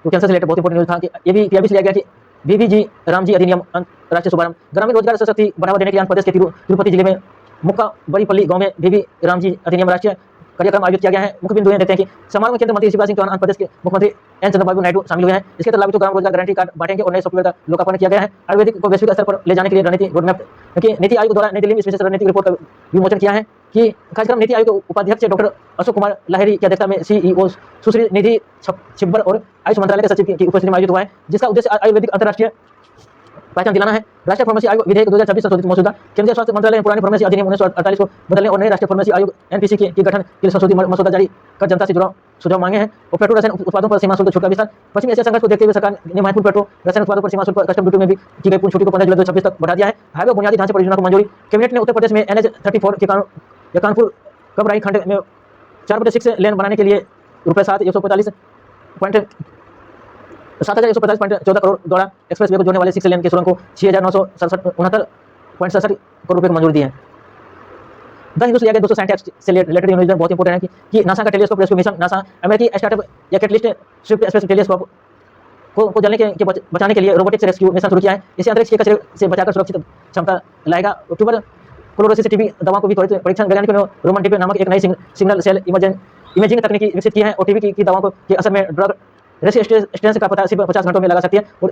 कैंसर से रिलेटेड बहुत इंपॉर्टेंट न्यूज़ था कि ये भी PIB से लिया गया कि BBG रामजी अधिनियम राष्ट्रीय शुभारंभ। ग्रामीण रोजगार सशक्ति बढ़ावा देने के लिए आंध्र प्रदेश के तिरुपति जिले में मुक्का बरीपल्ली गांव में BB रामजी अधिनियम राष्ट्रीय कार्यक्रम आयोजित किया गया है। मुख्य बिंदु देखते हैं कि समारोह में केंद्रीय मंत्री शिवराज सिंह चौहान, आंध्र प्रदेश के मुख्यमंत्री N चंद्रबाबू नायडू शामिल हुए हैं। इसके तहत ग्राम रोजगार गारंटी कार्ड बांटेंगे और नए सॉफ्टवेयर का लोकार्पण किया गया है। आयुर्वेदिक को वैश्विक स्तर पर ले जाने के लिए रणनीति रोडमैप की नीति आयोग द्वारा नई दिल्ली में इस विशेष रणनीतिक रिपोर्ट का विमोचन किया है। कि कार्यक्रम नीति आयोग के उपाध्यक्ष डॉक्टर अशोक कुमार लाहिरी की अध्यक्षता में CEO सुश्री निधि छिब्बर और आयुष मंत्रालय के सचिव की उपस्थिति में आयोजित हुआ है, जिसका उद्देश्य आयुर्वेदिक अंतर्राष्ट्रीय पहचान दिलाना है। राष्ट्रीय फार्मेसी आयोग विधेयक 2026 संशोधित मसौदा। केंद्रीय स्वास्थ्य मंत्रालय ने पुराने फार्मेसी अधिनियम 1948 को बदलने और नए राष्ट्रीय फार्मेसी आयोग NPC के गठन के लिए संशोधित मसौदा जारी कर जनता से सुझाव मांगे हैं और पेट्रोल रसायन उत्पादों पर सीमा शुल्क छूट का विस्तार। पश्चिमी एशिया संघर्ष को देखते हुए सरकार ने महत्वपूर्ण पेट्रोल रसायन उत्पादों पर सीमा शुल्क कस्टम ड्यूटी में भी की गई पूर्ण छूट को 15 जुलाई 2026 तक बढ़ा दिया है। हाईवे बुनियादी ढांचे परियोजना को मंजूरी। कैबिनेट ने उत्तर प्रदेश में NH 34 के कानपुर कबराई खंड में 4/6 लेन बनाने के लिए ₹7,145.14 करोड़ द्वारा एक्सप्रेस वे को जोड़ने वाले 6 लेन के सुरंग को 6,969.67 करोड़ रुपए की मंजूरी दी है। द हिंदू से लिया गया दोस्तों साइंस एक्ट से रिलेटेड न्यूज़ बहुत इंपॉर्टेंट है कि नासा का टेलीस्कोप रेस्क्यू मिशन। नासा अमेरिकी स्टार्टअप या कैटलिस्ट स्विफ्ट स्पेस टेलीस्कोप को जलने के बचाने के लिए रोबोटिक्स रेस्क्यू मिशन शुरू किया है। इसे अंतरिक्ष के कचरे से बचाकर सुरक्षित क्षमता लाएगा। अक्टूबर क्लोरोसिस टीबी दवा को भी त्वरित परीक्षण वैज्ञानिकों ने रोमन टिप नामक एक नई सिग्नल सेल इमेजिंग तकनीकी विकसित की है और टीबी की दवाओं के असर में ड्रग रेसिस्टेंस का पता सिर्फ 50 घंटों में लगा सकती है और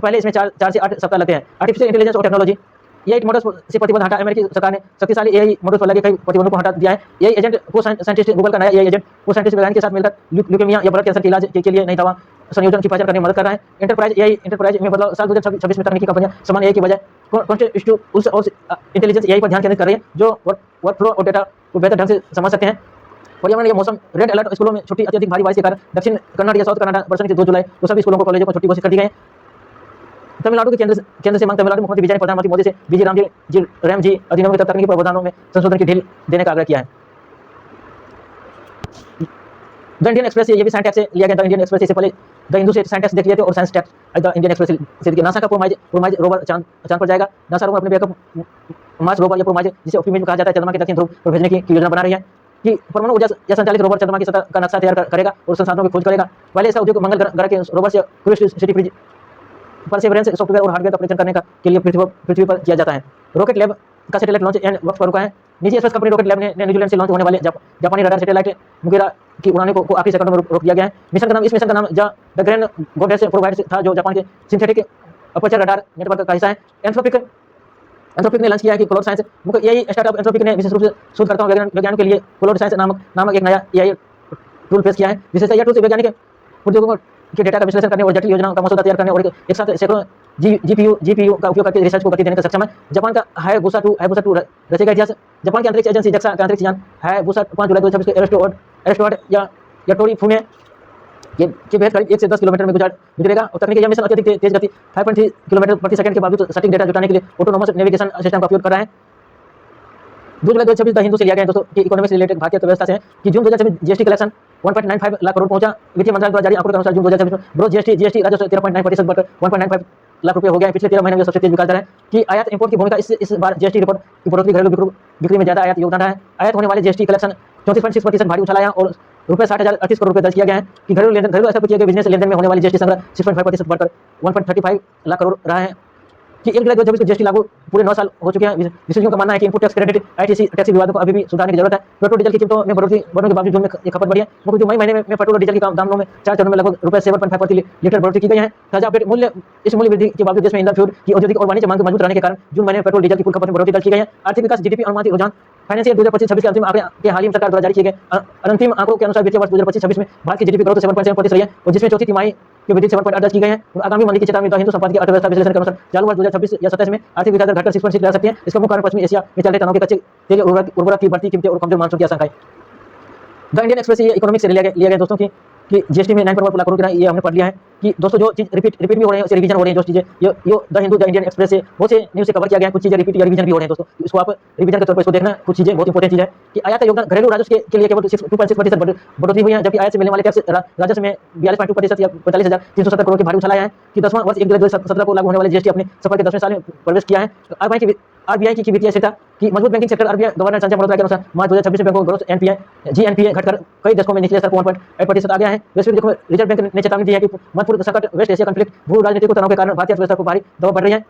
पहले इसमें 4 से 8 सप्ताह लगते हैं। आर्टिफिशियल इंटेलिजेंस और टेक्नोलॉजी एआई मॉडल्स से प्रतिबंध हटा। अमेरिकी सरकार ने शक्तिशाली एआई मॉडल्स पर लगे कई प्रतिबंधों को हटा दिया है। एआई एजेंट को साइंटिस्ट गूगल का नया एआई एजेंट को साइंटिस्ट वैज्ञानिक के साथ मिलकर ल्यूकेमिया या ब्लड कैंसर के इलाज के लिए नई दवा संयोजन की पहचान करने में मदद कर रहा है। एंटरप्राइज में बदलाव। साल 2026 में तकनीकी कंपनियां समान एआई की बजाय कॉन्टेक्सुअल और इंटेलिजेंस एआई पर ध्यान केंद्रित कर रही है जो वर्कफ्लो और डेटा को बेहतर ढंग से समझ सकते हैं। पर्यावरण या मौसम। Red alert. स्कूलों में छुट्टी। अत्यधिक भारी बारिश के कारण दक्षिण कन्नड़ या साउथ कन्नड़ वर्षन की 2 जुलाई को सभी स्कूलों को कॉलेजों को छुट्टी घोषित कर दी गई है। तमिलनाडु के केंद्र से मांग। तमिलनाडु मुख्यमंत्री विजय ने प्रधानमंत्री मोदी से बीजी राम जी अधिनियम के तकनीकी प्रावधानों में संशोधन की ढील देने का आग्रह किया है। द इंडियन एक्सप्रेस ये भी साइंस टैक्स से लिया गया। द इंडियन एक्सप्रेस से पहले द हिंदू से साइंस टैक्स देख लिए थे और science tax the Indian Express से नासा का प्रोमाइज रोवर चांद पर जाएगा। नासा रोवर अपने बैकअप मार्स रोवर या प्रोमाइज जिसे ऑप्टिमिज्म कहा जाता है चंद्रमा के दक्षिण ध्रुव पर भेजने की योजना बना रही है कि परमाणु ऊर्जा या संचालित रोवर चंद्रमा की सतह का नक्शा तैयार करेगा और संसाधनों की खोज करेगा। पहले इसका उद्योग मंगल ग्रह के रोवर्स या क्यूरियोसिटी परसेवरेंस सॉफ्टवेयर और हार्डवेयर का परीक्षण करने के लिए पृथ्वी पर किया जाता है। रॉकेट लैब का सैटेलाइट लॉन्च एंड वक्त पर रुका है। निजी स्पेस कंपनी रॉकेट लैब ने न्यूजीलैंड से लॉन्च होने वाले जापानी रडार सैटेलाइट मुगिरा की उड़ाने को आखिरी सेकंड में रोक दिया गया है। इस मिशन का नाम द ग्रैंड गोडेस प्रोवाइड था जो जापान के सिंथेटिक अपर्चर रडार नेटवर्क का हिस्सा है। एंथ्रोपिक ने लॉन्च किया है कि क्लाउड साइंस यही स्टार्टअप एंथ्रोपिक ने विशेष रूप से शोधकर्ताओं वैज्ञानिकों के लिए क्लाउड साइंस नामक एक नया एआई टूल पेश किया है। विशेषतः यह टूल से वैज्ञानिक उद्योगों के डेटा का विश्लेषण करने और जटिल योजनाओं का मसौदा तैयार करने और एक साथ सैकड़ों जीपीयू का उपयोग करके रिसर्च को गति देने का सक्षम है। जापान का हायाबुसा 2 रचेगा इतिहास। जापान की अंतरिक्ष एजेंसी जक्सा का अंतरिक्ष यान हायाबुसा 5 जुलाई 2026 को एरोस्टॉड या टोरी फुने के बेहद करीब 1 से 10 किलोमीटर में गुजरेगा और तकनीकी यह मिशन अत्यधिक तेज गति 5.3 किलोमीटर प्रति सेकंड के बावजूद सटीक डेटा जुटाने के लिए ऑटोनोमस नेविगेशन सिस्टम का उपयोग कर रहा है। 2 जुलाई 2026 द हिंदू से लिया गया दोस्तों कि इकोनॉमिक से रिलेटेड भारतीय अर्थव्यवस्था से है कि जून 2026 जीएसटी कलेक्शन 1.95 लाख करोड़ पहुंचा। वित्तीय मंत्रालय द्वारा जारी आंकड़ों के अनुसार जून 2026 में ग्रोथ जीएसटी राजस्व 13.9% बढ़कर 1.95 लाख रुपए हो गया है। पिछले 13 महीने में सबसे तेज विकास दर है कि आयात इंपोर्ट की भूमिका इस बार जीएसटी रिपोर्ट की बढ़ोतरी घरेलू बिक्री में ज्यादा आयात योगदान रहा है। आयात होने वाले जीएसटी कलेक्शन 34.6% भारी उछाला है और ₹60,038 करोड़ रुपए दर्ज किया गया है कि घरेलू स्तर पर किए गए बिजनेस लेनदेन में होने वाली जीएसटी संग्रह 6.5% बढ़कर 1.35 लाख करोड़ रहा है कि 1 जुलाई 2026 को जीएसटी लागू पूरे 9 साल हो चुके हैं। विशेषज्ञों का मानना है कि input tax credit ITC taxi विवादों को अभी भी सुधारने की जरूरत है। पेट्रोल डीजल की कीमतों में बढ़ने के बावजूद जून में खपत बढ़ी है। मुख्य मई महीने में पेट्रोल और डीजल के दामों में 4 चरणों में लगभग ₹7.5 प्रति लीटर बढ़ोतरी की गई है। ताजा अपडेट इस मूल्य वृद्धि के बावजूद देश में ईंधन फ्यूल की औद्योगिक और वाणिज्य मांग मजबूत रहने के कारण जून महीने में पेट्रोल डीजल की कुल खपत में बढ़ोतरी दर्ज की गई है। आर्थिक विकास जीडीपी अनुमानित रुझान फाइनेंशियल 2025-26 के अंतिम आंकड़े के हाल ही में सरकार द्वारा जारी किए गए अंतिम आंकड़ों के अनुसार वित्तीय वर्ष 2025-26 में भारत की जीडीपी ग्रोथ 7.7% रही है और जिसमें चौथी तिमाही की वृद्धि 7.8 दर्ज की गई है। आगामी मंदी की चेतावनी द हिंदू संपादकीय अर्थव्यवस्था विश्लेषण के अनुसार चालू वर्ष 2026 या 27 में आर्थिक विकास दर घटकर 6.6 रह सकती है। इसका मुख्य कारण पश्चिमी एशिया में चल रहे तनाव के कच्चे तेल उर्वरक की बढ़ती कीमतें और कमजोर मानसून की आशंका है। द इंडियन एक्सप्रेस ये इकोनॉमिक से लिया गया दोस्तों की कि जीएसटी में 9.1 लाख करोड़ ये हमने पढ़ लिया है कि दोस्तों जो चीज रिपीट भी हो रही है उसे रिवीजन हो रही है। जो चीजें यो the Hindu the Indian Express से बहुत से न्यूज से कवर किया गया है। कुछ चीजें रिपीट या रिवीजन भी हो रही हैं दोस्तों, इसको आप रिवीजन के तौर पर इसको देखना। कुछ चीजें बहुत इंपॉर्टेंट चीज है कि आयात योगदान घरेलू राजस्व के लिए केवल 2.6% बढ़ोतरी हुई है जबकि आयात से मिलने वाले टैक्स राजस्व में 42.2% या 45,370 करोड़ की भारी उछाला है कि 10वां वर्ष 1 जुलाई 2017 को लागू होने वाले जीएसटी अपने सफर के 10वें साल में प्रवेश किया है। आरबीआई की वित्तीय स्थिरता की मजबूत banking sector RBI governor Sanjay Malhotra के अनुसार मार्च 2026 में बैंकों ग्रोथ जीएनपीए घटकर कई दशकों में निचले स्तर 1.8% आ गया है। वैश्विक देखो रिजर्व बैंक ने चेतावनी दी है कि महत्वपूर्ण संकट वेस्ट एशिया कॉन्फ्लिक्ट भू राजनीतिक तनाव के कारण भारतीय अर्थव्यवस्था को भारी दबाव बढ़ रही है।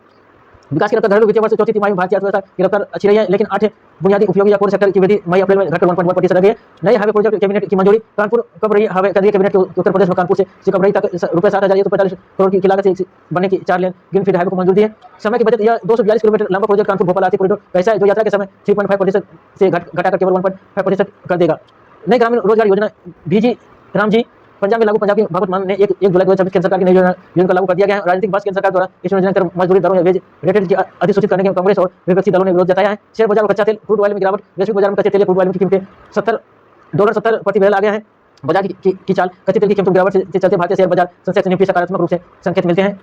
विकास की रफ्तार घरेलू वित्तीय वर्ष चौथी तिमाही में भारतीय अर्थव्यवस्था की रफ्तार अच्छी रही है लेकिन 8 बुनियादी उपयोगी या कोर सेक्टर की वृद्धि मई अप्रैल में घटकर 1.1% रह गई है। नए हाईवे प्रोजेक्ट कैबिनेट की मंजूरी। कानपुर कब रही हाईवे केंद्रीय कैबिनेट के उत्तर प्रदेश में कानपुर से कब रही तक ₹7,145 करोड़ की लागत से बनने की 4 लेन ग्रीनफील्ड हाईवे को मंजूरी दी है। समय की बचत। यह 242 किलोमीटर लंबा प्रोजेक्ट कानपुर भोपाल आर्थिक कॉरिडोर का हिस्सा है जो यात्रा के समय 3.5% से घटाकर केवल 1.5% कर देगा। नई ग्रामीण रोजगार योजना बीजी रामजी पंजाब में लागू। पंजाब की भगवत मान ने 1 जुलाई 2026 केंद्र सरकार की नई योजना को लागू कर दिया गया है। राजनीतिक बस केंद्र सरकार द्वारा इस योजना कर मजदूरी दरों या वेज रेटेड की अधिसूचित करने के कांग्रेस और विपक्षी दलों ने विरोध जताया है। शेयर बाजार में कच्चा तेल क्रूड ऑयल में गिरावट। वैश्विक बाजार में कच्चे तेल क्रूड ऑयल की कीमतें $70 प्रति बैरल आ गया है। बाजार की चाल, कच्चे तेल की कीमतों में गिरावट से चलते भारतीय शेयर बाजार सेंसेक्स निफ्टी सकारात्मक रूप से संकेत मिलते हैं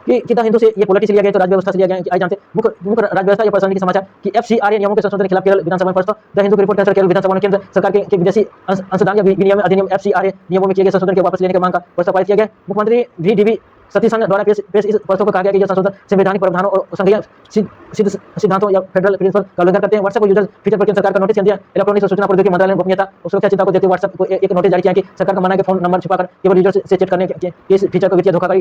कि द हिंदू से ये पॉलिटिक्स लिया गया तो राज्य व्यवस्था से लिया गया कि आई जानते मुख्य राज्य व्यवस्था या परेशानी के समाचार कि एफसीआरए नियमों के संशोधन के खिलाफ केरल विधानसभा में प्रस्ताव। द हिंदू की रिपोर्ट के अनुसार केरल विधानसभा ने केंद्र सरकार के विदेशी अंशदान या विनियम अधिनियम एफसीआरए नियमों में किए गए संशोधन के वापस लेने की मांग का प्रस्ताव पारित किया गया। मुख्यमंत्री वी सतीशन द्वारा पेश इस प्रस्ताव को कहा गया कि यह संशोधन संवैधानिक प्रावधानों और संघीय सिद्धांतों या फेडरल प्रिंसिपल का उल्लंघन करते हैं। व्हाट्सएप यूजर फीचर पर केंद्र सरकार का नोटिस दिया। इलेक्ट्रॉनिक्स और सूचना प्रौद्योगिकी मंत्रालय ने गोपनीयता और सुरक्षा चिंता को देखते हुए व्हाट्सएप को एक नोटिस जारी किया कि सरकार का मानना है कि फोन नंबर छिपाकर केवल यूजर से चैट करने के इस फीचर को वित्तीय धोखाधड़ी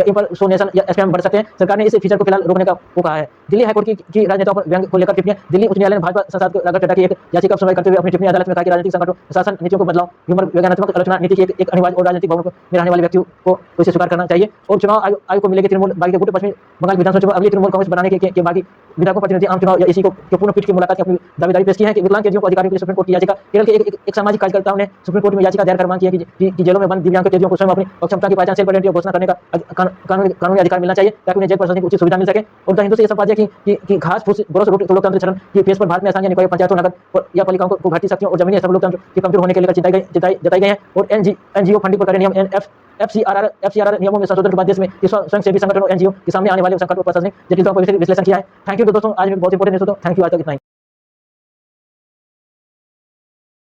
इंपर्सोनेशन या स्पैम बढ़ सकते हैं। सरकार ने इस फीचर को फिलहाल रोकने को कहा है। दिल्ली हाईकोर्ट की राजनेताओं पर व्यंग्य को लेकर टिप्पणियां। दिल्ली उच्च न्यायालय ने भाजपा सांसद राघव चड्ढा की एक याचिका पर सुनवाई करते हुए अपनी टिप्पणी अदालत में कहा कि राजनीतिक संगठनों शासन नीतियों को बदलाव विज्ञानात्मक आलोचना नीति की एक अनिवार्य और राजनीतिक भवन में रहने वाले व्यक्तियों को इसे स्वीकार करना चाहिए और चुनाव आयोग को मिलेगी तृणमूल बागी के गुट। पश्चिम बंगाल विधानसभा चुनाव अगली तृणमूल कांग्रेस बनाने के बागी विधायकों प्रतिनिधि आम चुनाव या इसी को पूर्ण पीठ की मुलाकात की अपनी दावेदारी पेश की है कि विकलांग कैदियों को अधिकारियों के लिए सुप्रीम कोर्ट की याचिका। केरल के एक सामाजिक कार्यकर्ताओं ने सुप्रीम कोर्ट में याचिका दायर कर मांग की है कि जेलों में बंद दिव्यांग कैदियों को स्वयं अपनी क्षमता की पहचान सेल्फ आइडेंटिटी घोषणा करने का कानूनी अधिकार मिलना चाहिए ताकि उन्हें जेल प्रशासन की उचित सुविधा मिल सके। और द हिंदू से यह संपादक कि घास फूस ग्रोस रूट तो लोकतंत्र चरण की फेस पर भारत में स्थानीय निकायों पंचायतों नगर या पालिकाओं को घाटी शक्तियों और जमीनी सब लोकतंत्र के कमजोर होने के लिए जताई गई है। और एनजीओ फंडिंग पर कड़े नियम एफसीआरआर नियमों में संशोधन के बाद देश में स्वयं सेवी संगठनों एनजीओ के सामने आने वाले संकट और प्रशासनिक जटिलताओं पर विश्लेषण किया है। थैंक यू दोस्तों, आज बहुत इंपॉर्टेंट न्यूज़। थैंक यू, आज तक इतना ही।